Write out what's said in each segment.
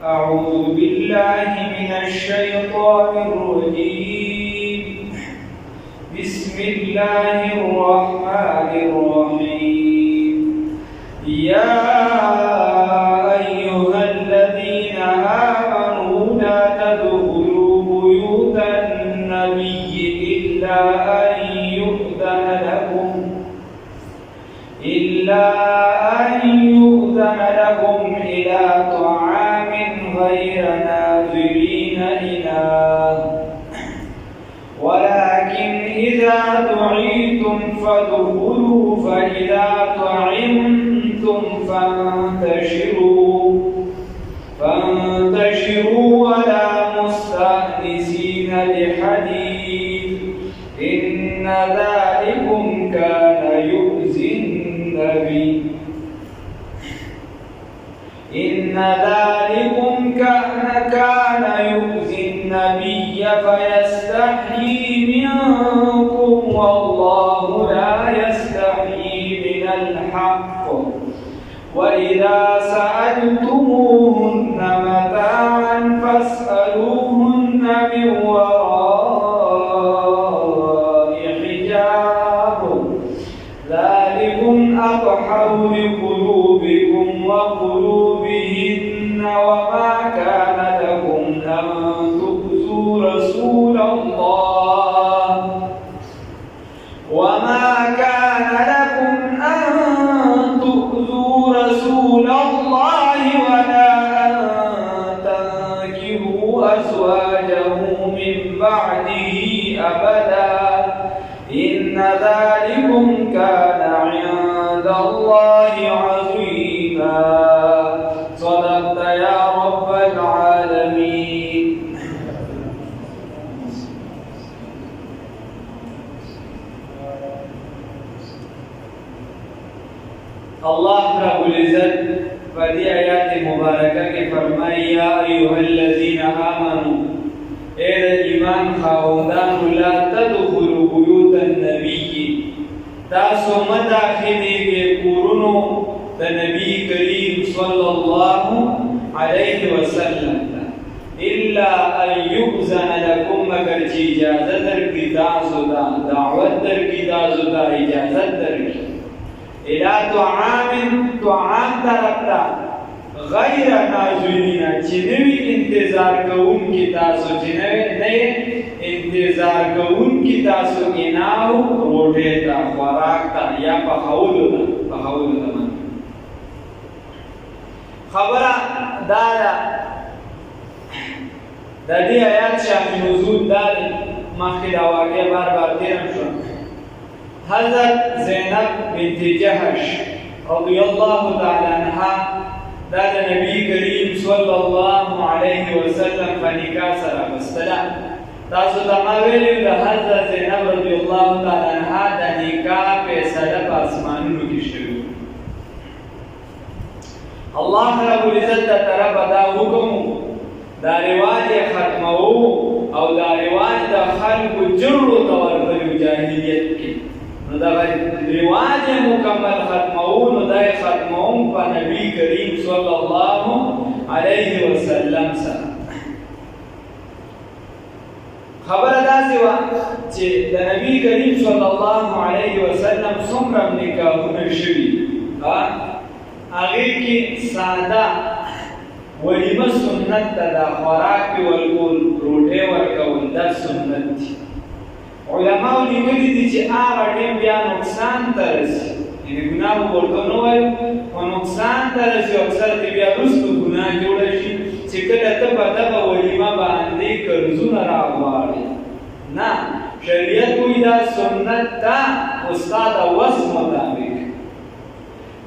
أعوذ بالله من الشيطان الرجيم. بسم الله الرحمن الرحيم. يا أيها الذين آمنوا لا تدخلوا بيوت النبي إلا أن يؤذن لكم إلى طعام غير ناظرين إناه، ولكن إذا دعيتم فادخلوا فإذا طعمتم فانتشروا ولا مستأنسين لحديث، إن ذلكم كان يؤذي النبي فيستحيي منكم والله لا يستحيي من الحق. وإذا سألتموهن متاعا فاسألوهن من وراء حجاب، ذلكم أطهر لقلوبكم وقلوبهن. وما كان لكم أن تؤذوا رسول الله ولا أن تنكحوا أزواجه من بعده أبدا، إن ذلكم كان عند الله عظيما. صدقت يا رب العالمين. اللہ رب العزت فدی آیات مبارکہ کے فرمائی یا ایوہ الذین آمنوا، اے ایمان خاوندان لا تدخلوا بیوت النبی، تاسو مداخلی کے کورونو دا نبی کریم صلی اللہ علیہ وسلم الا ان یؤذن لکم، مگر چی اجازت در کی تاسو دا دعوت در کی تاسو دا اجازت در کی الى طعام طرفتا غیر ناظرین، چنوی انتظار کون کی تاسو، چنوی انتظار کون کی تاسو اناو روٹے تا خوراک تا یا پخولو تا من خبرہ دادا دا دی آیات شاہ نزول داری مخی دا واقعی بار بار تیرم شون. حضرت زینب بنت جحش رضی اللہ تعالی عنہ دا نبی کریم صلی اللہ علیہ وسلم فنکاح سره بستلا. تاسو تماویلی دا حضرت زینب رضی اللہ تعالی عنہ دا نکاح فیصله په اسمانونو کې شوی. اللہ رب العزت دا طرف دا حکم دا رواج ختمو او دا رواج دا خلق جرو تورکلو جاہلیت کی، نو دا رواج مکمل ختمون نو دا ختمون پا نبی کریم صلی اللہ علیہ وسلم سره. خبر دا سوا چه دا نبی کریم صلی اللہ علیہ وسلم سمرم نکاحون شوی، آغیر کی سادہ ولیمه سنت دا خوراک پی ولکول روٹے ورکول دا سنت دی. علماء لیکلی دی چه آغا ٹیم بیا نقصان ترسی، یعنی گناہ بولتو نوائی و نقصان ترسی اکثر دی بیا رسل گناہ جوڑا شی چه کده تبا تبا ولیمه باندی کرزون را غواری. نا شریعت کوئی دا سنت تا استاد وصف مطابق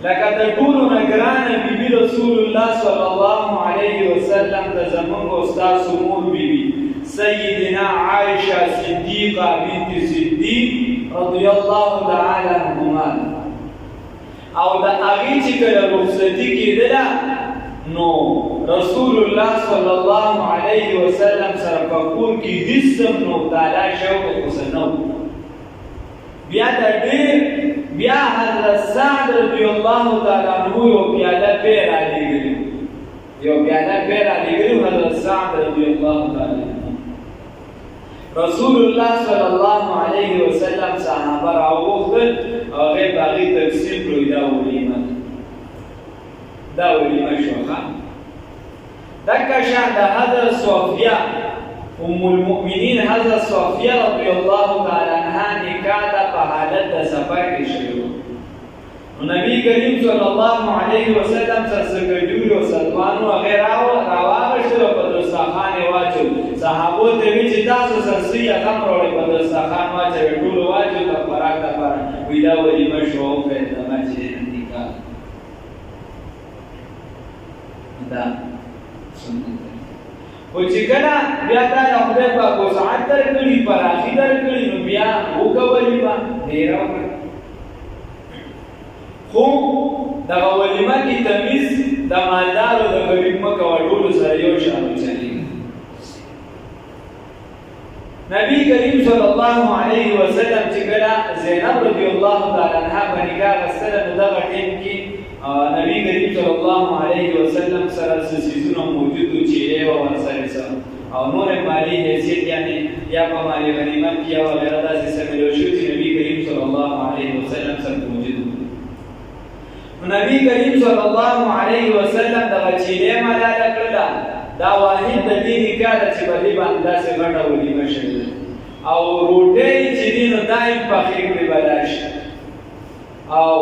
لکه د ټولو نه ګرانه بیبي رسول الله صلی الله علیه وسلم د زمونږ استاد مور بیبي سیدنا عائشه صدیقه بنت صدیق رضی الله تعالی عنهما، او د هغې چې کله رخصتي کېدله نو رسول الله صلی الله علیه وسلم سره په کور کې هېڅ هم نو تعالی شوق غوسه نه و. بیا د ډېر بیا حضرت سعد رضی الله تعالی عنہ یو پیاله پی را لېږلي، یو پیاده پیرا لګلو حضرت سعد رضی الله تعالی رسول الله صلی الله علیه وسلم صحابه راوغتل هغه باغی تقسیم کړی دا ولیمه شوخه دکه شان د حضرت صفیه ام المؤمنین حضرت صفیه رضی الله تعالی عنها نکاح په حالت د سفر کې شوی نبی کریم صلی الله علیه وسلم سره ګډول او ستوانو غیره راوغشتل په دسترخوان واچو صحابو ته وی چې تاسو سرسي هغه پرول په دسترخوان واچو ټول واچو د خوراک لپاره وی دا ولیمه شو په دمه چې نکاح دا سنت او چې کله بیا دا خدای په وسعت درکړي پراخي درکړي نو بیا وکولې با ډیر خو دا ولیمه کې تمیز د مالدار او د غریب مکه ټول سره یو شان چلی نبی کریم صلی الله علیه وسلم چې کله زینب رضی الله تعالی عنها باندې غسل نو دا ټیم کې نبی کریم صلی الله علیه وسلم سره سيزونه موجود چې یو ورسره او نور مالی حیثیت یعنی یا په مالی غنیمت کې او غیره داسې سملو شو چې نبی کریم صلی الله علیه وسلم سره موجود نبی کریم صلی الله علیه وسلم د غچیلې ملاله کړل دا واحد د دې نکاح چې په دې باندې داسې غټه ولیمه شوه او روټي چې دین دایم په خیر کې بلاش او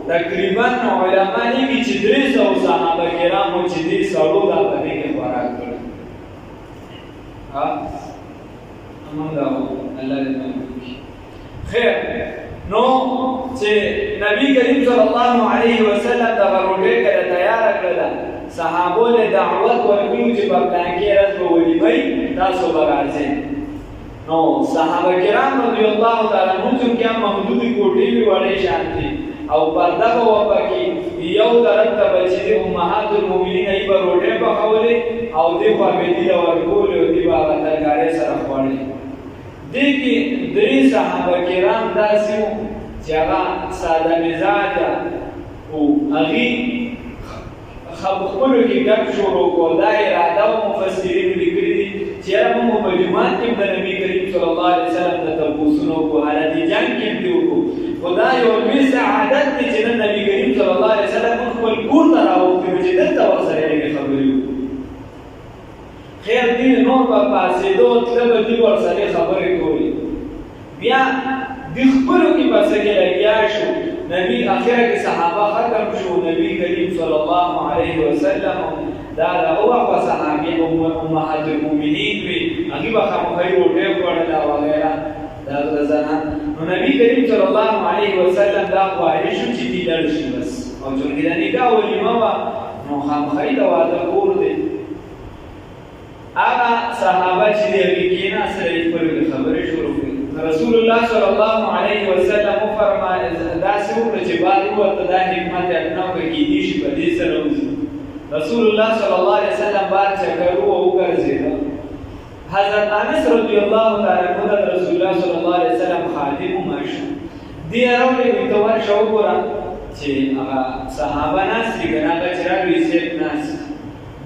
تقریبا علماء دي چې 300 صحابه کرامو چې دې سړو دا په دې کې خوراک کړل ها امون دا الله دې خیر نو چې نبی کریم صلی الله علیه وسلم دا روټي کړه تیار کړل صحابو له دعوت ورکړو چې په پلان کې راز په ولیمه تاسو راځئ نو صحابه کرام رضی الله تعالی عنهم چې محدود کوټې وی وړې شانتي او پرده په وپکی یو طرف ته چې امهات المؤمنین ای په روټه په خولې او دې په دې دا ورکول او دې په ترګارې سره خوړلې دې کې درې صحابه کرام داسې چې هغه ساده مزاج او هغه خپلو کې ګډ شروع کول دا اراده او مفسرین لیکلي دي چې هغه په مجموعات کې د نبی کریم صلی الله علیه وسلم د تبوسونو په حالت جنگ کې دیو خدا یو لوی سعادت دی چې نبی کریم صلی الله علیه وسلم خپل کور ته راوځي چې دلته ورسره یې خبرې خیر دې نور په پاسېدو تل دې ورسره خبرې کوي بیا د خپلو کې پاسه کې لګیا شو نبی اخره کې صحابه ختم شو نبی کریم صلی الله علیه وسلم دا هغه صحابي امهات المؤمنین وی هغه به خیر او ډېر وړل او غیره دا ځنه نو نبی کریم صلی الله علیه وسلم دا غواړي شو چې دې درشي بس او چې دا نکاح ولیمه وا نو خیر دا واده کور دی هغه صحابه چې دې کېنا سره خپل خبرې شروع کړې رسول الله صلی الله علیه وسلم فرمایي دا څومره چې بار وته دا حکمت اپنا کوي دي شي په دې سره رسول الله صلی الله علیه وسلم بار چکرو او ګرځید حضرت انس رضی الله تعالی عنہ رسول الله صلی الله علیه وسلم خادم ماشو دی راوړي د ور شو ګره چې هغه صحابه ناس دي ګنا کچرا وی سیټ ناس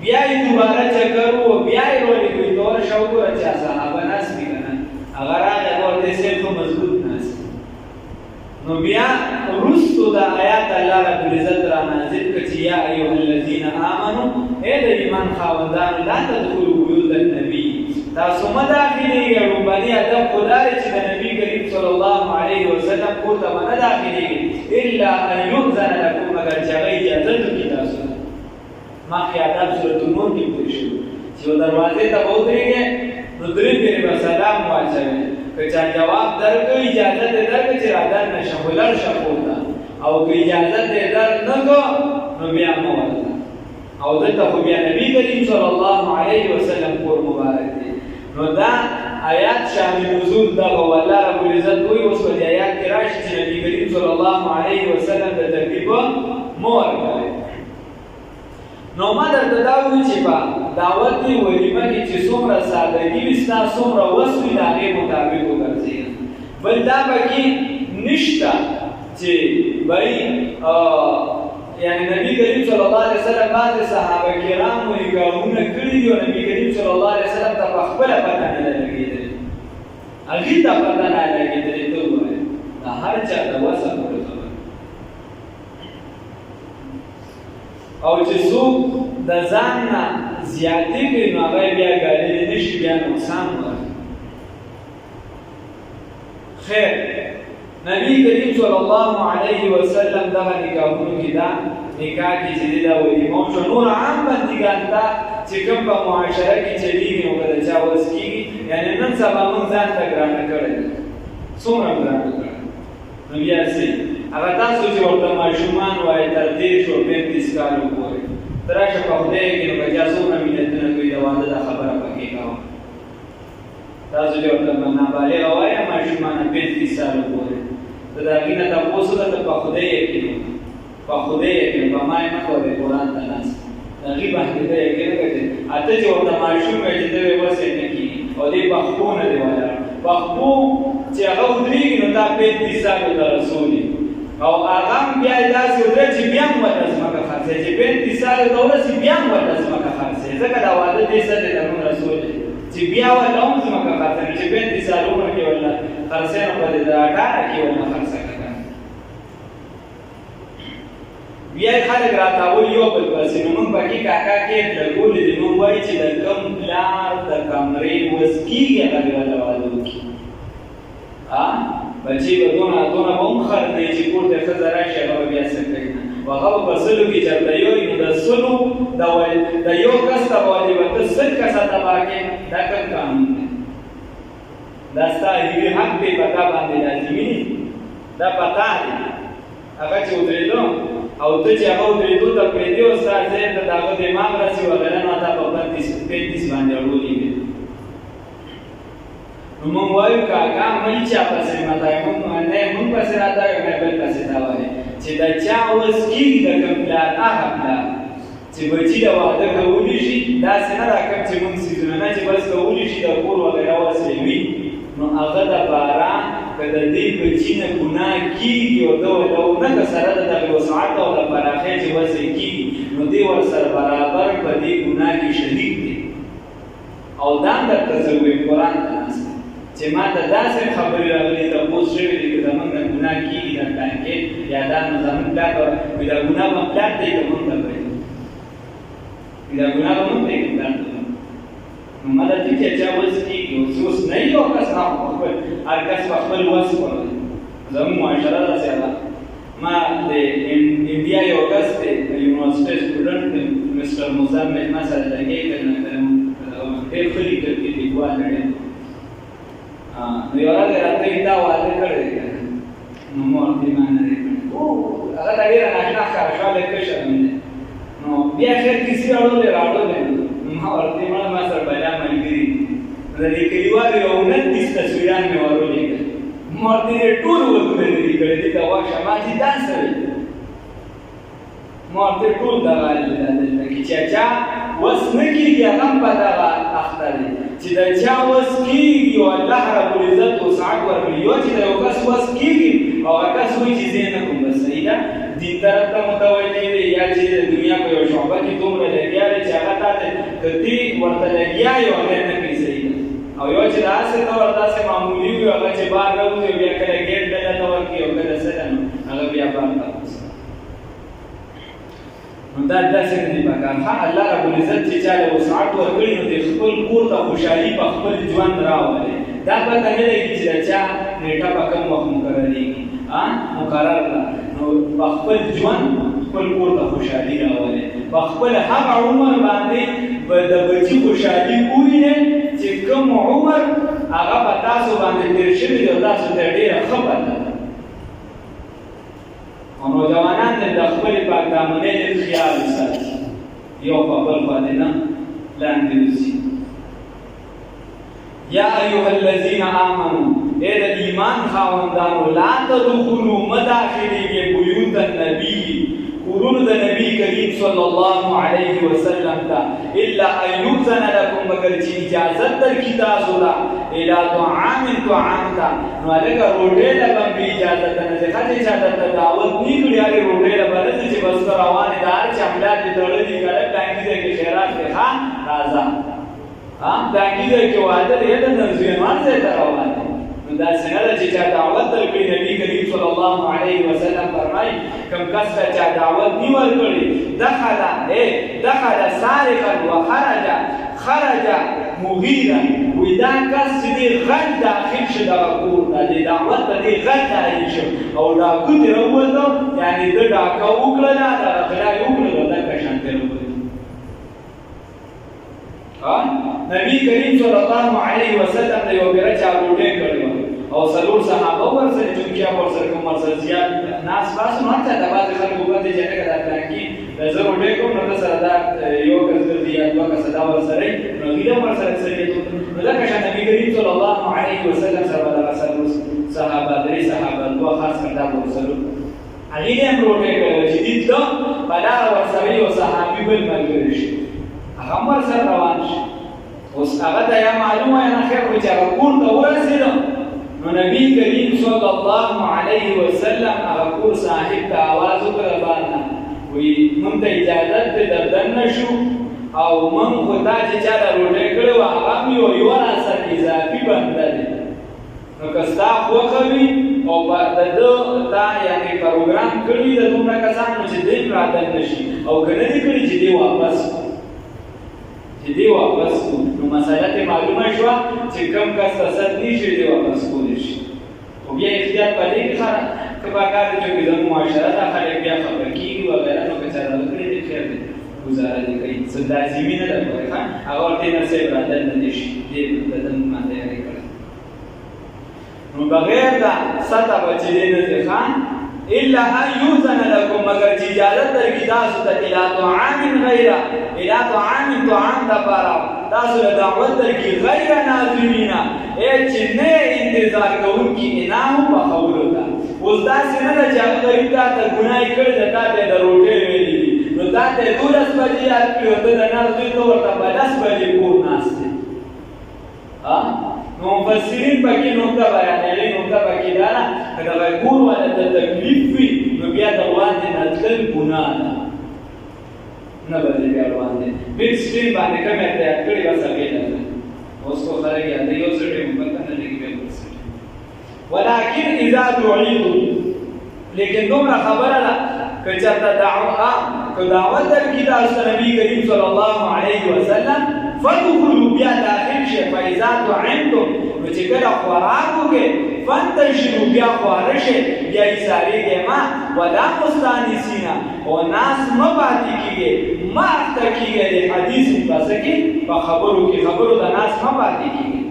بیا یې دوباره چکرو بیا یې ورې د ور شو ګره چې صحابه ناس دي اگر هغه ورته سیټو مضبوط ناس نو بیا رسو دا آیات الله رب العزت را نازل کړي یا ایه الذین آمنو اے د ایمان خاوندان لا تدخلوا بیوت النبی تاسو مداخلي یو باندې ادب خدای چې د نبی کریم صلی الله علیه وسلم کو ته نه داخلي الا ان یؤذن لكم مگر چې اجازه کی تاسو ما خیادات سورۃ النور کې پوښتنه چې دروازې ته وځيږي نو درې پیری به سلام واچوي که چا جواب درکړي اجازه دې درکړي چې راځه نشه ولر شپوتا او که اجازه دې درنکو نو بیا مو ورته او دلته خو بیا نبی کریم صلی الله علیه وسلم کور مبارک دی نو دا آیات شان نزول دا الله رب العزت وی اوس په آیات کې راشي چې نبی کریم صلی الله علیه وسلم د ترتیب مور کوي نو ما درته دا وی چې په دعوت دی ولیمه کې چې څومره سادهګي وستا څومره وسوي د هغې مطابق وګرځي بل دا پکې نشته چې بای یعنی نبی کریم صلی الله علیه وسلم بعض صحابه کرامو نکاحونه کړي دي او نبی کریم صلی الله علیه وسلم ته په خپله پته نه ده لګېدلې، هغې ته پته نه لګېدلې. ته ووایه د هر چا د وسه پورې خبره. او چې څوک د ځان نه زیاتې کوي نو هغه بیا ګاللی نه شي، بیا نقصان ورکړي. خیر، نبی کریم صلی الله علیه وسلم دغه نکاحونو کې دا نکاح کې چې دا ولیمه شو، نور عام بندګان ته چې کوم په معاشره کې چلیږي نو که د چا وس کېږي، یعنې نن سبا موږ ځان ته ګرانه کړی ده. څومره ګرانه کړی نو بیا څه هغه تاسو چې ورته ماشومان وایي تر 13 او 35 کالو پورې ته راشه په خدای کې نو که چا څومره مینتونه کوي د واده دا خبره پکې کوه. تاسو چې ورته نابالغه وایه ماشومانه 35 سالو پورې ته د هغې نه تپوس وکړه ته په خدای یقین وکړه، په خدای یقین په ما یې مه کوه دی قرآن ته ناست د هغې باندې ته یقین وکړه. اته چې ورته ماشوم وایي چې ته یې وس یې نه کېږي او دې پخپو نه دی ولاړ، پخپو چې هغه ودرېږي نو تا 35 سالو ته رسولي او هغه هم بیا یې داسې ودرېږي چې بیا هم ورته ځمکه خرڅوي، چې 35 سالو ته ورسي بیا هم ورته ځمکه خرڅوي، ځکه دا واده دې سره د نوم رسولي چې بیا ورته هم ځمکه خرڅوي، چې 35 سال عمر کې ورله خرڅوي نو په دې د 18 کې ورله خرڅه کړه. بیا یې خلک راتاول یو بل پسې نو موږ پکې کاکا کې لګولې دي، موږ وایي چې د کوم پلار د کمرې وس کېږي هغه دې ورته واده وکړي. بچې به دونه به هم خر دی چې کور ته ښځه راشي هغه به بیا څه کوي نو هغه به په سلو کې چېرته یو وي نو د سلو د یو کس ته به ولې به ته سل کسه تباه کړې، دا کوم قانون دی؟ دا ستا هیوي حق دی په تا باندې لازمي دی، دا په تا دی. هغه چې ودرېدو او ته چې هغه ودرېدو ته پرېږدې او ستا ذهن ته د هغه دماغ راسي وغیره نو تا په 35 باندې اړولې نو موږ وایو کاکا مه چا پسې متایې نه موږ پسې راتایو نه بل پسې تا وایې چې د چا وس کېږي د کوم پلار هغه پلار چې بچي د واده کولی شي، داسې نه دا کوم چې موږ څیزونه نه چې بس کولی شي د کور وغیره وسې وي نو هغه دپاره که د دې بچي نه ګناه کېږي او ده ورته ونه که سره د دغې وسعت او د پراخۍ چې وسې کېږي نو دی ورسره برابر په دې ګناه کې شریک دی. او دا هم درته زه ویم قرآن ته ناست چې ما ته داسې خبرې راغلي تپوس شوي دي که زموږ نه ګناه کېږي د پلانکې یا دا نو زموږ پلار به وایي دا ګناه به پلار دی که موږ ته کوي، دا ګناه به موږ دی که پلار ته کوي. نو ما ته چې چا وس کېږي اوس نه یو کس خپل هر کس په خپل وس کوي. زموږ معاشره داسې ده. ما د انډیا یو کس دی د یونیورسټۍ سټوډنټ دی مسټر مزمل ما سره لګی کړی ډېر ښه لیکل کې لیکوال دی نو یو ورځ راته یې دا واده کړی دی نو ما ورته ما نه دی کړی هغه ته ډېره ناشنا ښکاره شوه لکه شرم دی نو بیا خیر کیسې راوړلې نو ما ورته ویل ما سره بلا ملګري دي نو د دې کلیوالو یو 29 تصویران مې ور ولېږل ما ورته یې ټول وګورې دي کړی دي ته واښه ما چې دا څه وي ما ورته ټول دغه دلته کې چې چا وس نه کېږي هغه هم په دغه اخته دی چې د چا وس کېږي او الله رب العزت وسعت ورکړي یو چې د یو کس وس کېږي او هغه کس وایي چې زه یې نه کوم بس صحیح ده دین طرف ته متوجه دی یا چې د دنیا په یو شعبه کې دومره لګیا دی چې هغه تا ته که تی ورته لګیا یو هغه نه کوي صحیح ده او یو چې داسې ته ورته داسې معمولي وي هغه چې بار راوځي بیا کله ګیټ ډله ته ورکړي او کله څه ده نو هغه بیا بار ته نو دا داسې نه دي پکار. ښه الله رب العزت چې چا له وسعت ورکړي نو د خپل کور ته خوشحالي په خپل ژوند راولي دا پته نه لګي چې د چا نیټه په کوم وخت مقرریږي مقرر ده نو په خپل ژوند خپل کور ته خوشحالي راولي په خپل هغه عمر باندې به د بچي خوشحالي ووینئ چې کوم عمر هغه په تاسو باندې تېر شوي دی او تاسو ته ډېره ښه پته ده. او نوجوانان د خپلې پاکدامنۍ ډېر خیال وساتي یو په بل باندې نه لاندې وځي. یا ایها الذین آمنوا اے د ایمان خاوندانو لا تدخلوا مه داخلېږئ بیوت النبي کورونو د نبي کریم صلی الله علیه وسلم ته الا ان یؤذن لکم مگر چې اجازت درکړي تاسو ته الی طعام ته نو هلکه روټۍ له به هم بې اجازته نه ځي ښه چې چا درته دعوت نه کړي هغې روټۍ له به نه ځي چې بس روانې دار چې املا دې تړلې کړه پلانګي کې خیرات کې خان راځه پلانګي کې واده دې د نرزویمان ځای ته روان دي نو دا څنګه ده چې چا دعوت درکړي نبی کریم صلی الله علیه وسلم فرمایي کوم کس ته چا دعوت نه ورکړي دخل سارقا خرج مغیرا وی دا کس چې دې غږ داخل شي دغه کور ته دې دعوت ته دې غږ داخل شي او ډاکو دې راووتو یعنې ده ډاکه وکړله دغه غلا یې وکړله دغه شان ترې وکړي نبی کریم صلی الله علیه وسلم د یو بیره چا ډوډۍ کړې وه او څلور صحابه ورسره چونکې ورسره کوم ورسره زیات ناس پاس نو هلته د بعضې خلکو باندې چې لکه دا پلانکي زه ډوډۍ کوم نو ده سره دا یو کس ګرځي یا دوه کسه دا ورسره نو هغوی هم ورسره اکثریت وکړو نو دغه شان نبي کریم صلی الله علیه وسلم سره به دغه څلور صحابه درې صحابه دوه خاص کړ دا به ورسره هغوی هم ډوډۍ کړې وه چې دې تله په لاره ورسره یو صحابي بل ملګری شي هغه هم ورسره روان شي اوس هغه ته یا معلومه یا نه خیر خو چې هغه کور ته ورسېده نو نبی کریم صلی الله علیه وسلم هغه کور صاحب ته آواز وکړه بارنه وایي موږ ته اجازت دی در دننه شو او موږ خو تا چې چا ته ډوډۍ کړې وه هغه هم یو راسره اضافي بنده دی نو که ستا خوښه وي او د ده تا یعنې پروګرام کړی وي د دومره کسانو چې دی هم رادننه شي او که نه دې کړي چې دی واپس کړو نو مسله ته معلومه شوه چې کوم کس ته سد نشي دی واپس کولی شي خو بیا احتیاط په دې کې که پکار دی چې زموږ معاشره ده خلک بیا خبر کېږي وغیره نو که چا دغه کړی دی خیر دی ګزاره دې کوي څه لازمي نه ده پکې هغه ورته نه صاحب رادننه شي دې بدن باندې یې کړی نو بغیر دا سطح به چې دی نه دی الا ان يؤذن لكم مگر چې اجازه درکړي تاسو ته الى طعام دپاره تاسو له دعوت درکړي غیر ناظرین چې نه انتظار کوونکي انعام پخولو ته اوس داسې نه ده چې هغه غریب تا ته ګناه یې کړې ده تا ته یې د روټۍ ویلي دي نو تا ته یې 12 بجې یاد کړي او ته د ناز دوی ته ورته په 10 بجې کور ناست دی نو مفسرین پکې نقطه بیانوي نقطه پکې دا ده که دغه کور والا ته تکلیف وي نو بیا د وړاندې نه تلل ګناه ده نه به دې بیا وړاندې بګ سکرین باندې کوم یې تیار کړي بس هغې ته اوس خو خلک یاد یو څه ټیم پته نه لګي بیا ولکن اذا دعیتم لیکن دومره خبره ده که چېرته دعوت درکړي تاسو ته نبي کریم صلی الله علیه وسلم فادخلوا بیا داخل شئ فاذا طعمتم نو چې کله خوراک وکړئ فانتشروا بیا خواره شئ بیا ایسارېږئ مه ولا مستانسین او ناس مه پاتې کېږئ مه اخته کېږئ د حدیث په څه کې په خبرو کې خبرو د ناس مه پاتې کېږئ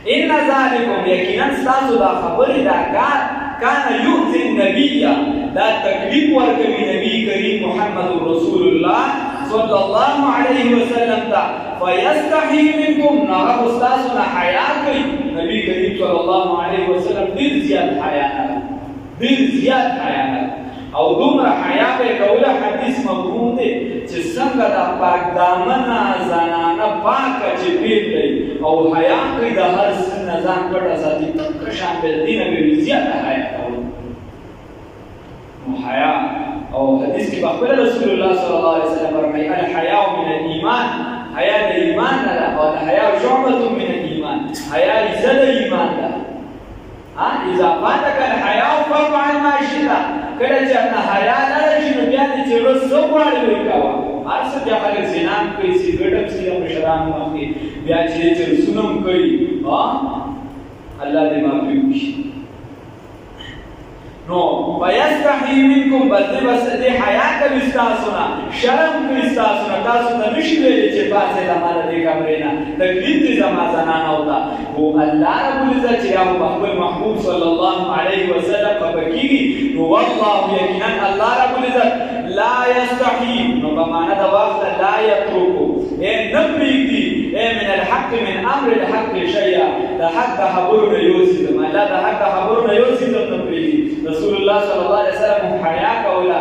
ان ذلکم یقینا ستاسو دا خبرې دا کار کان یؤذي النبي دا تکلیف ورکوي نبی کریم محمد رسول الله صلی الله علیه وسلم ته فیستحی منکم هغه ستاسو نه حیا کوي نبی کریم صلی الله علیه وسلم ډېر زیات حیا نه او دومره حیا به یې کوله حدیث مفهوم دی چې څنګه دا پاک دامنه زنانه پاکه چې پرېږدئ او حیا کوي د هر څه نه ځان پټه ساتي دغه شان به د دې نه به زیاته حیا کوله نو حیا او حدیث کې بخبر رسول الله صلی الله علیه وسلم فرمایي الحیاء من الايمان حیا د ایمان نه ده او الحیاء شعبة من الايمان حیا حصه د ایمان ده اذا فاتك الحیاء فافعل ما شئت کله چې نه حیا لرې شي نو بیا دې چې ورځ څه غواړې وایي کوه هر څه بیا خلک زنا هم کوي سګرټ هم څښي مشران هم اخلي بیا چې چرسونه هم کوي الله دې معافي وکړي نو فیستحی منکم بدې بس دې حیا کوي ستاسو نه شرم کوي ستاسو نه تاسو ته نشي ویلی چې پاڅېده ما د دې کمرې نه تکلیف دې زما زنانو ته خو الله رب العزت چې هغه په خپل محبوب صلی الله علیه وسلم خفه کېږي نو والله یقینا الله رب العزت لا یستحی نو په معنا د واخله لا یترکو نه پرېږدي من الحق من امر الحق شیئا د حق د خبرو نه یو څیز الله د حق د خبرو نه یو څیز نه پرېږدي رسول الله صلی الله علیه وسلم حیا کوله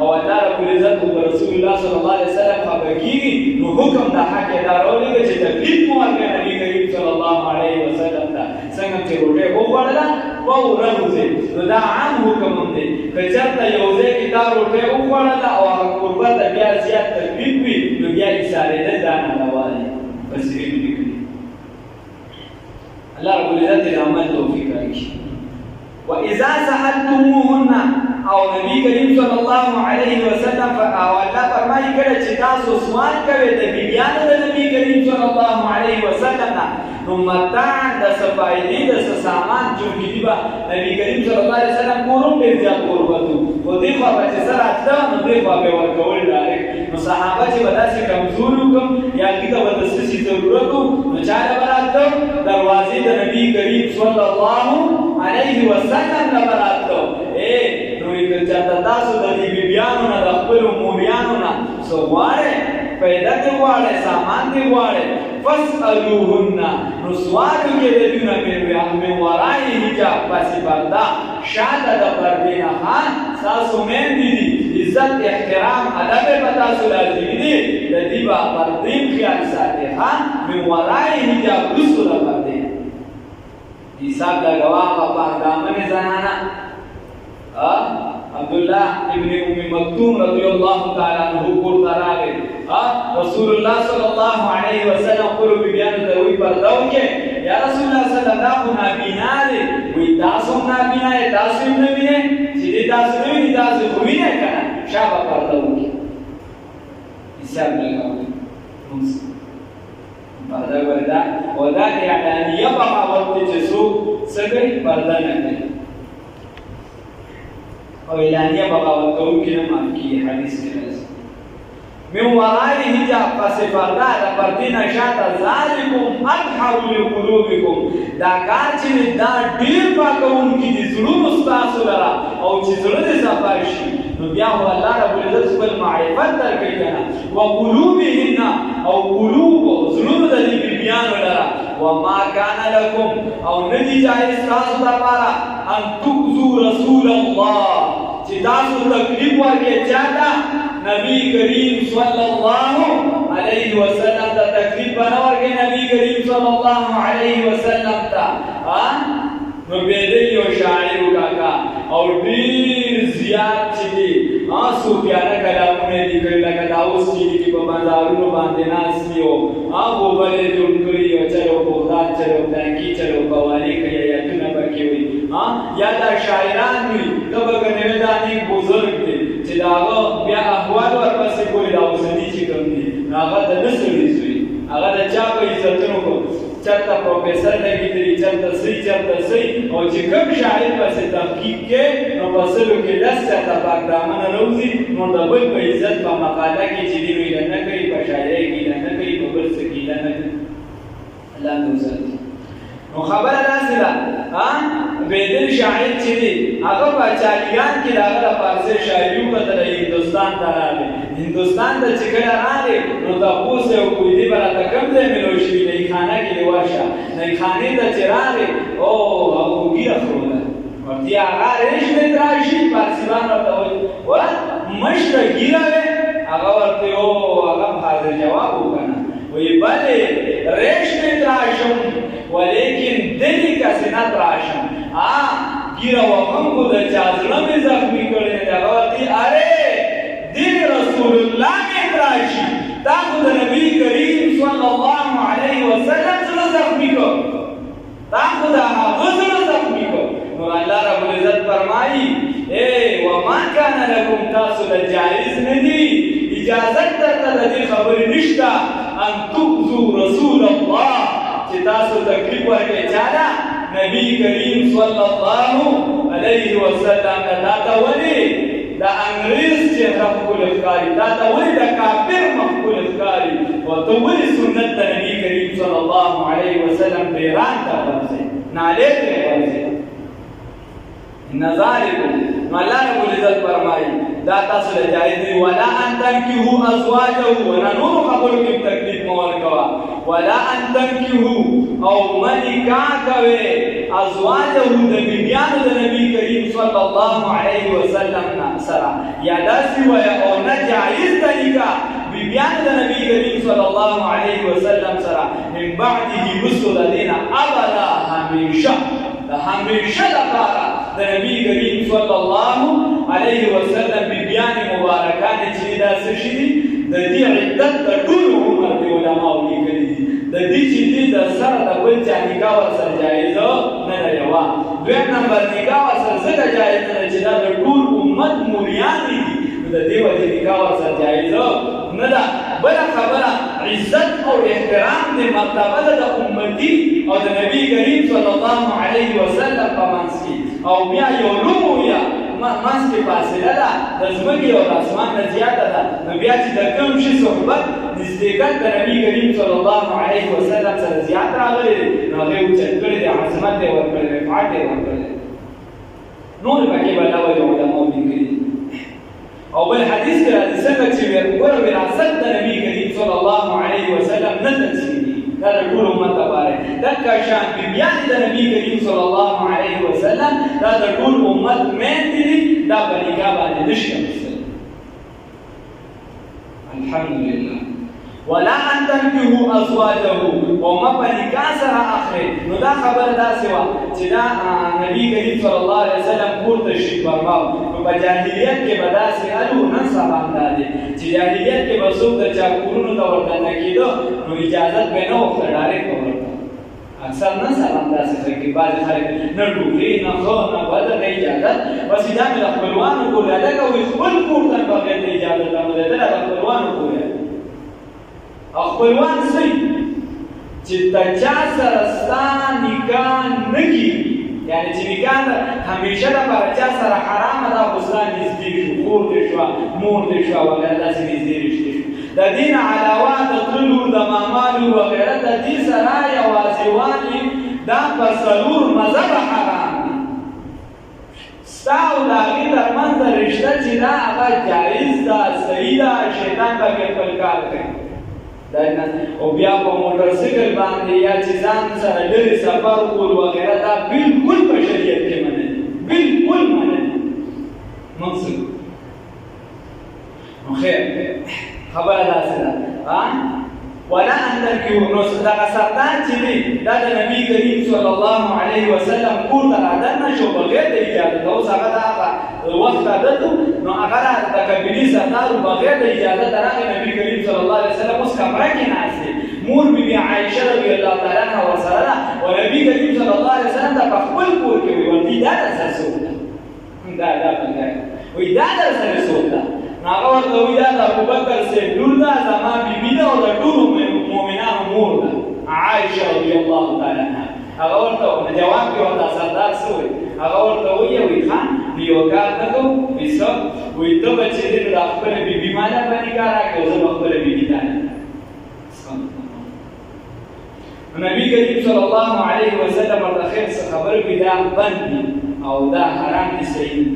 او الله رب العزت او رسول الله صلی الله علیه وسلم خبر کیږي نو حکم د حق ادارولې چې تکلیف مو ورکړي نبی کریم صلی الله علیه وسلم ته څنګه چې روټه وغوړله او ورغوځي نو دا عام حکم دی که چېرته یو ځای کې تا روټۍ وخوړله او هغه کوربه ته بیا زیات تکلیف وي نو بیا ایسارېدل دا ناروا دی مفسرینو لیکلي الله رب العزت د عمل توفیق راکړي وإذا سألتموهن او نبی کریم صلی الله علیه وسلم او الله فرمایي کله چې تاسو سوال کوئ د بیبیانو د نبی کریم صلی الله علیه وسلم نو متاع د صفایدې د سامان چونکې دی به نبی کریم صلی الله علیه وسلم کورم ډېر زیات قربت و خو دې خوا به چې سره راتله نو دې خوا به یې ورکول ډایرکټ نو صحابه چې به داسې کمزور وکړم یا هغې ته به د څه شي ضرورت و نو چا له به راتله دروازې د نبی کریم صلی الله علیه وسلم نه به راتله نو که چاته تاسو د دې بیبیانو نه د خپلو موریانو نه څه غواړئ پیدا دې غواړئ سامان دې غواړئ فاسألوهن نو سوال وکړئ د دوی نه من ورای حجاب پسې پرده شاته د پردې نه ستاسو میندې دي عزت احترام ادب یې به تاسو لازمي دي د دې به پردې خیال ساتئ من ورای حجاب وروستو د پردې حساب لګوه هغه پاکدامنې زنانه عبدالله ابن ام مکتوم رضی الله تعالی عنہ کور ته راغی رسول الله صلی الله علیه وسلم خپلو بیبیانو ته وایي پرده وکړئ یا رسول الله صلی الله دا خو نابینا دی وایي تاسو هم نابینا یې تاسو هم نه وینئ چې دې تاسو نه ویني تاسو خو وینئ که نه شا به پرده وکړي حساب لګوئ پرده ورده او دا اعلانیه بغاوت دی چې څوک څه کوي پرده نه کوي او اعلانیه بغاوت کوونکي نه معاف کېږي حدیث کې راځي من ورای حجاب پسې پرده د پردې نه شاته ذلکم اطهر لقلوبکم دا کار چې دا ډېر پاکوونکي دي زړونو ستاسو لره او چې زړه دې صفا شي نو بیا خو الله رب العزت خپل معرفت درکوي که نه وقلوبهن او قلوب زړونو د دې بیبیانو لره وما کان لکم او نه دي جایز ستاسو دپاره ان تؤذوا رسول الله چې تاسو تکلیف ورکړئ چا ته نبی کریم صلی الله علیه وسلم ته تکلیف به نه ورکړئ نبی کریم صلی الله علیه وسلم ته نو بېدل یو شاعر کاکا او ډېر زیات چې دي صوفیانه کلامونه یې دي کړي لکه دا اوس چې دي په بازارونو باندې ناست دي او بوبل یې جوړ کړي او چلو بغداد چلو ټانکي چلو قوالي کوي ایتونه پکې وي یا دا شاعران وي ته به ګڼې دا نیک بزرګ دی چې د هغه بیا احوال ورپسې ګوري دا اوسني چې کوم دي نو هغه د نه سړي زوی هغه د چا په عزتونو کو چرته پروفیسر لګېدلي چرته صحیح چرته صحیح او چې کوم شاعر پسې تحقیق کې نو په سلو کې 10 چاته پاکدامنه راوځي نو د بل په عزت په مقاله کې چې دی ویله نه کوي په شاعرۍ کې ایله نه کوي په بل څه کې ایله نه کوي الله دې وساتي نو خبره داسې ده بېدل شاعر چې دی هغه په چالیان کې د هغه د فارسي شاعري وکتله هندوستان ته راغی هندوستان ته چې کله راغی نو تپوس یې وکړو دې به راته کوم ځای مېلو شوي نهیخانه کې دې ورشه نهیخانې ته چې راغی او هغه ګیره خوړله ورته یې هغه ریشمې تراشي فارسیوان ورته وایي مشره ګیره وې هغه ورته هغه هم حاضر جواب وکنه وایي بلې ریشمې تراشم ولیکن دلی کسی نتراشم گیره وخم کو دا چازړه مې زخمی کړی دی هغه ورته ارے دین رسول الله مې تراشي تا خو د نبي کریم صلی الله علیه وسلم زړه زخمی کړ تا خو د هغه زړه زخمی کړ نو الله رب العزت فرمایي وما کان لکم تاسو د جایز نه دي اجازت درته د دې خبرې نشته ان تؤذوا رسول الله چې تاسو تکلیف ورکړئ چا ته نبی کریم صلی الله علیه وسلم دا ته ولې د انګریز چهره ښکلې ښکاري دا ته ولې د کافر مخ ښکلې ښکاري ورته ولې سنت د نبی کریم صلی الله علیه وسلم پیران ته ورځئ نالې ته ورځئ ان ذلکم نو الله رب العزت فرمایي دا تاسو له جایز دی ولا ان تنکحوا ازواجه ولا نور خبرو کې تکلیف مو ورکوا ولا ان تنکحوا او ملکا کوي ازواجه د بیبیانو د نبی کریم صلی الله علیه وسلم سره یا داسې وایه او نه جایز طریقه بیبیانو د نبی کریم صلی الله علیه وسلم سره من بعده رسل دینا ابدا همیشه د همیشه لپاره د نبی کریم صلی الله علیه وسلم بیبیان مبارکان چې دا څه شي دي د دې عدت د ټول عمر د علماو لیکلي دي د دې چې دې د سره د بل چا نکاح ورسره جایز نه ده یوه دویم نمبر نکاح ورسره ځکه جایز نه ده چې دا د ټول امت موریان دي د دې وجې نکاح ورسره جایز نه ده بله خبره عزت او احترام د مرتبه ده د امتي او د نبي کریم صلی الله علیه وسلم په منځ کې او بیا یو نوم وویه منځ کې فاصله ده د ځمکې او د اسمان نه زیاته ده نو بیا چې د کوم شي صحبت نزدېکت د نبي کریم صلی الله علیه وسلم سره زیات راغلی دی نو هغه یې اوچت کړی دی عظمت یې ورکړی دی رفعت یې ورکړی دی نور پکې به دا ولې علماو لیکلي دي او بل حدیث کې راځي څنګه چې ګوره وراثت د نبي کریم صلی الله علیه وسلم نه تقسیمېږي دا د ټول امت لپاره دکه شان بیبیانې د نبي کریم صلی الله علیه وسلم دا د ټول امت میندې دي دا په نکاح باندې نشي اخیستلی الحمدلله ولا ان تنكحوا ازواجه وما په نکاح سره اخلي نو دا خبره داسې وه چې دا نبي کریم صلی الله علیه وسلم کور تشریف فرماو نو په جاهلیت کې به داسې الو نن سبا هم دا دی چې جاهلیت کې به څوک د چا کورونو ته وردننه کېده نو اجازت به نه وخته ډایرکټ به ورته اکثر نن سبا هم داسې څه کوي بعضې خلک نه ډوډۍ نه ښه نه بده نه اجازت بس دا مې د خپلوانو کور دی هلکه وایي خپل کور ته بغیر د اجازت هم دی دا د خپلوانو کور دی او خپلوان څه چې د چا سره ستا نکاح نه کېږي یعنې چې نکاح همیشه دپاره چا سره حرامه ده خو ستا نږدې شو خور دې شوه مور دې شوه وغیره داسې نږدې رشتې شو د دې نه علاوه د تللو د مامالو وغیره د دې سره یوازې والي دا په څلور مذهبه حرام دي ستا او د هغې ترمنځ رشته چې دا هغه جایز ده صحیح ده شیطان پکې خپل کار کوي او بیا په موټرسایکل باندې یا چې ځان سره لرې سفر کول وغیره دا بالکل په شریعت کې منع دي بالکل منع دي موږ څه نو خیر خبره داسې ده ولا ان تنكحوا نو دغه سردار چې دی دا د نبي کریم صلی الله علیه وسلم کور ته رادننه شو بغیر د اجازت اوس هغه د هغه وخت عادت نو هغه د قبیلې سردار بغیر د اجازت راغی نبي کریم صلی الله علیه وسلم اوس کمره کې ناست دی مور بیبي عایشه رضی الله تعالی عنها ورسره ده او نبي کریم صلی الله علیه وسلم ته په خپل کور کې ویل ورته دا درسره څوک ده دا وایي دا درسره څوک ده هغه ورته وایي دا د ابوبکر صاحب لور ده زما بیبي ده او د ټولو مؤمنانو مور ده عایشه رضی الله تعالی عنها هغه ورته جواب کې ورته سردار څه وایي هغه ورته وایي خان یو کار نه کوم وایي څه وایي ته به چې دی نو د خپله بیبي ماله به نکاح راکړې او زه به خپله بیبي ته نبي کریم صلی الله علیه وسلم ورته خیر څه خبره کړي دا بند دي او دا حرام دي صحیح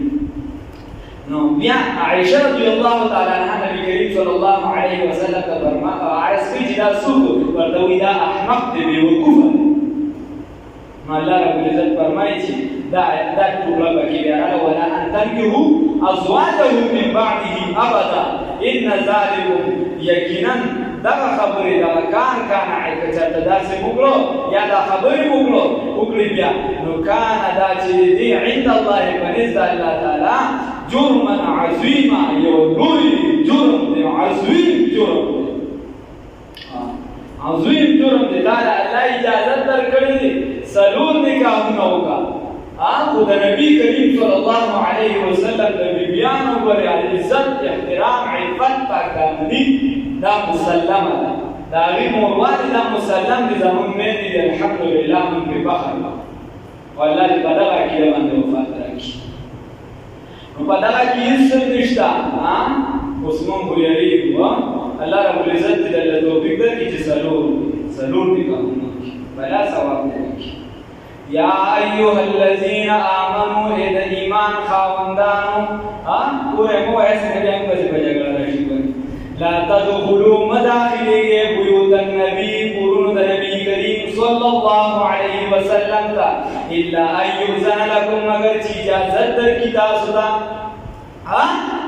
نو بیا عائشه رضی الله تعالی عنها نبی کریم صلی الله علیه وسلم ته عرض کړي چې دا څوک ورته وایي دا احمق دی بېوقوفه دی نو الله رب العزت فرمایي چې دا ټوکړه پکې بیا راغله ولا ان تنکحوا ازواجه من بعده ابدا ان ذلکم یقینا دغه خبرې دغه کار کانه که چېرته داسې وکړو یا دا خبرې وکړې بیا نو کانه دا چې دی عند الله په نزد الله تعالی جرما عظیما یو لوی جرم دی عظیم جرم دی عظیم جرم دی دا د الله اجازت درکړې دی څلور نکاحونه وکړه خو د نبي کریم صلی الله علیه وسلم د بیبیانو پورې عزت احترام عفت پاکدامني دا مسلمه ده د هغې موروالې دا مسلم دي زموږ میندې دي الحمدلله موږ پرې فخر کوو او الله دې په دغه عقیده باندې وفات راکړي نو په دغه کې هېڅ څه نشته اوس موږ خو یېرېږو الله رب العزت دې درله توفیق درکړي چې څلور نکاحونه وکړي بلا ثواب دې وکړي یا ایها الذین آمنوا اے د ایمان خاوندانو پورې مو ایسے نبی هم پسې په جګړه راشي لا تدخلوا مداخلې بیوت النبی کورونو د نبی کریم صلی الله علیه وسلم ته الا ان یؤذن لکم مگر چې اجازت درکړي تاسو ته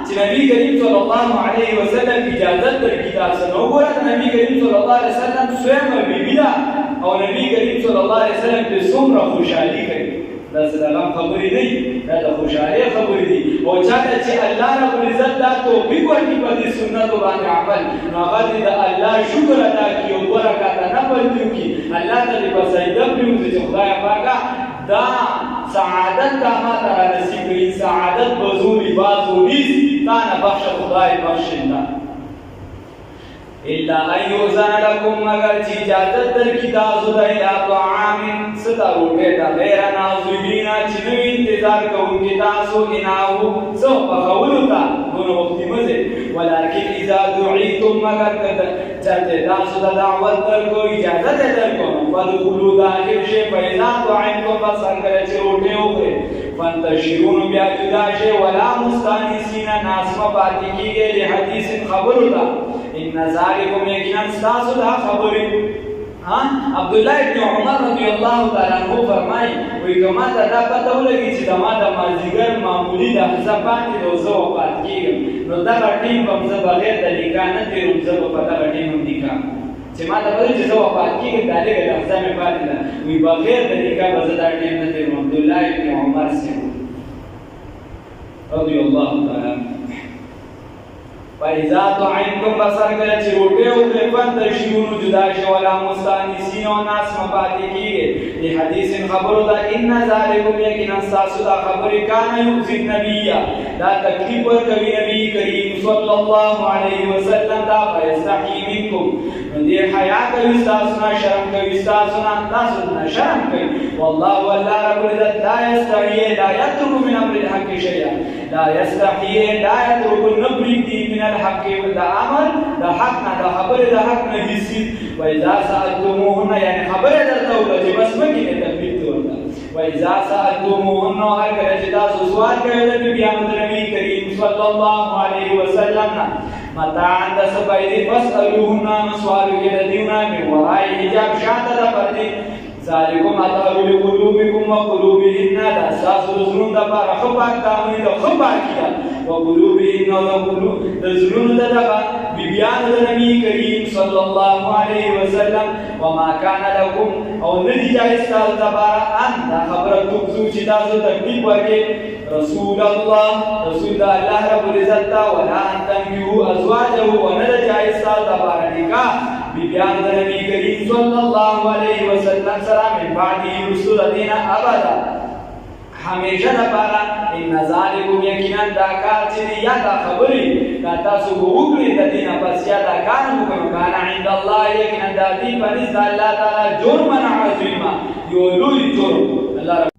چې نبی کریم صلی الله علیه وسلم اجازت درکړي تاسو نو ګوره د نبی کریم صلی الله علیه وسلم سویمه بیبي ده او نبی کریم صلی الله علیه وسلم په څومره خوشحالي کوي دا څه د غم خبرې نه دي دا د خوشحالۍ خبرې دي او او چاته چې الله رب العزت دا توفیق ورکړي په دې سنتو باندې عمل نو هغه د الله شکر ادا کړي او برکات نه پردي کړي الله تعالی په سجده پریوځي چې خدای پاکه دا سعادت تا ما ته نصیب کړي سعادت بزوري بازوري تا نه بخش خدای بخشنده الا ان يؤذن لكم مگر چې اجازه درکړي تاسو ته الى طعام ستا روټه دا غیر ناظرین چې نو انتظار کوونکي تاسو اناو سو په خولو تا نو وخت مزه ولکن اذا دعيتم مگر کده چرته تاسو ته دعوت درکو اجازه درکو فدخلوا داخل شي فاذا دعيتم فسنګل چې روټه وکړي فانتشرون بیا جدا شي ولا مستانسین ناسمه پاتې کیږي له حدیث خبرو تا ان ذالکم یقینا تاسو دا خبرې عبد الله ابن عمر رضی الله تعالی عنہ فرمایي وی کما دا پته ولګي چې دا ما د مازیګر معمولی د حسابات د وزو وفات کیږي نو دا ټیم په ځای بغیر د لیکانه د روزه په پته ټیم هم لیکا چې ما دا ولې چې زو وفات کیږي دا له لفظه مې پاتې ده وی بغیر د لیکا په ځای ټیم نه دی عبد الله ابن عمر سے رضی الله تعالی عنہ فإذا طعمتم بسر کله چې روټه او کلفن تشیون جدا شي ولا مستانسین او ناس مپاتې کیږي د حدیث خبرو دا ان ذالکم یقینا تاسو دا خبرې کان یؤذی النبی دا تکلیف ورکوي نبی کریم صلی الله علیه وسلم دا فیستحی منکم دې حیا کوي تاسو نه شرم کوي تاسو نه شرم کوي والله والله رب العزت لا یستحی لا یترک من امر الحق شیئا لا یستحی لا یترک النبی من الحق والامر دا حق نه دا خبره دا حق نه هیڅ و اذا سالتموهن یعنی خبره درته وکړه بس مګي نه تکلیف ورته و اذا سالتموهن هر کله چې تاسو سوال کوئ د بیان د نبی کریم صلی الله علیه وسلم متاعن د سبایدی فاسالوهن سوال کې د دیونه می ورای حجاب شاته د پردي ذالکم اطهر لقلوبکم وقلوبهن دا اساس زړونو د لپاره خو پاک تامنی د خو پاکیه وقلوبهن د زړونو د لپاره بیان د نبی کریم صلی الله علیه وسلم وما كان لكم او ندی جایز تاسو لپاره ان دا خبره توکو چې تاسو تکلیف ورکړي رسول الله رب العزت ولا ان تنكحوا ازواجه وند جایز تاسو لپاره نکاح بیان د نبی کریم صلی الله علیه وسلم سره من بعد رسول دینا ابدا همیشه لپاره ان ذالکم یقینا دا کار چې یا دا خبرې دا تاسو وګورئ د دینه پس یا دا کار مو کان عند الله یقینا دا دی په نزد الله تعالی جرم عظیم یو لوی جرم الله